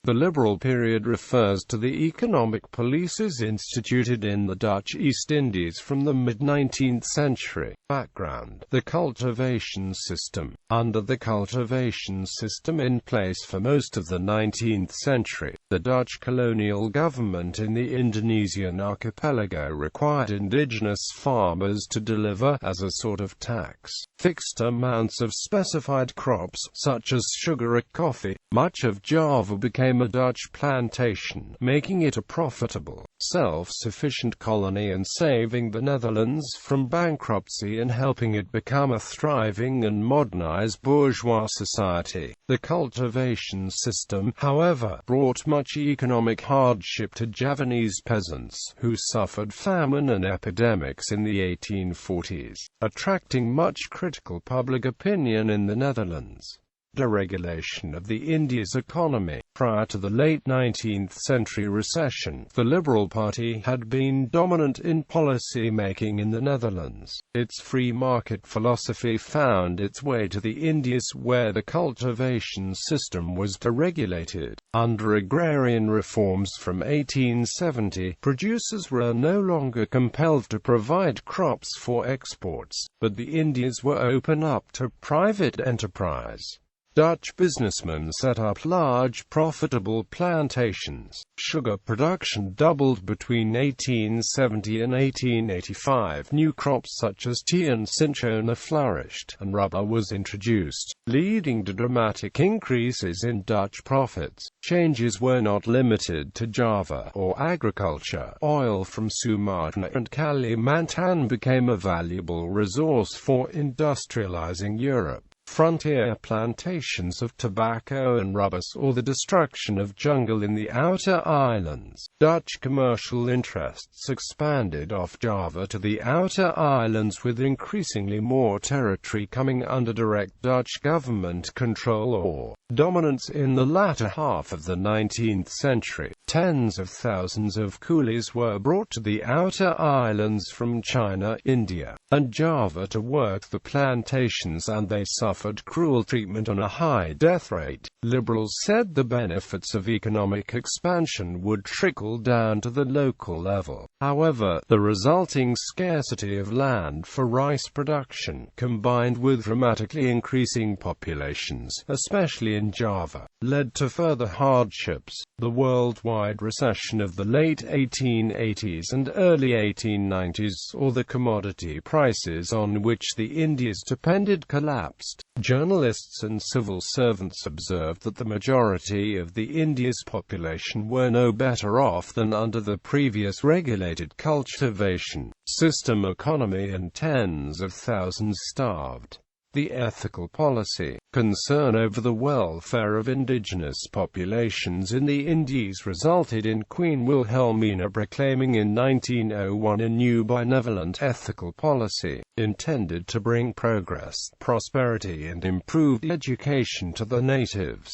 The liberal period refers to the economic policies instituted in the Dutch East Indies from the mid-19th century. Background: the cultivation system. Under the cultivation system in place for most of the 19th century, the Dutch colonial government in the Indonesian archipelago required indigenous farmers to deliver, as a sort of tax, fixed amounts of specified crops, such as sugar or coffee. Much of Java became a Dutch plantation, making it a profitable, self-sufficient colony and saving the Netherlands from bankruptcy and helping it become a thriving and modernized bourgeois society. The cultivation system, however, brought much economic hardship to Javanese peasants, who suffered famine and epidemics in the 1840s, attracting much critical public opinion in the Netherlands. Deregulation of the India's economy. Prior to the late 19th century recession, the Liberal Party had been dominant in policy making in the Netherlands. Its free market philosophy found its way to the Indies, where the cultivation system was deregulated. Under agrarian reforms from 1870, producers were no longer compelled to provide crops for exports, but the Indies were open up to private enterprise. Dutch businessmen set up large, profitable plantations. Sugar production doubled between 1870 and 1885. New crops such as tea and cinchona flourished, and rubber was introduced, leading to dramatic increases in Dutch profits. Changes were not limited to Java or agriculture. Oil from Sumatra and Kalimantan became a valuable resource for industrializing Europe. Frontier plantations of tobacco and rubber saw the destruction of jungle in the outer islands. Dutch commercial interests expanded off Java to the outer islands, with increasingly more territory coming under direct Dutch government control or dominance. In the latter half of the 19th century, tens of thousands of coolies were brought to the outer islands from China, India, and Java to work the plantations, and they suffered cruel treatment and a high death rate. Liberals said the benefits of economic expansion would trickle down to the local level. However, the resulting scarcity of land for rice production, combined with dramatically increasing populations, especially in Java, led to further hardships. The worldwide recession of the late 1880s and early 1890s saw the commodity prices on which the Indies depended collapsed. Journalists and civil servants observed that the majority of the Indies' population were no better off than under the previous regulated cultivation system economy, and tens of thousands starved. The ethical policy, concern over the welfare of indigenous populations in the Indies, resulted in Queen Wilhelmina proclaiming in 1901 a new benevolent ethical policy, intended to bring progress, prosperity and improved education to the natives.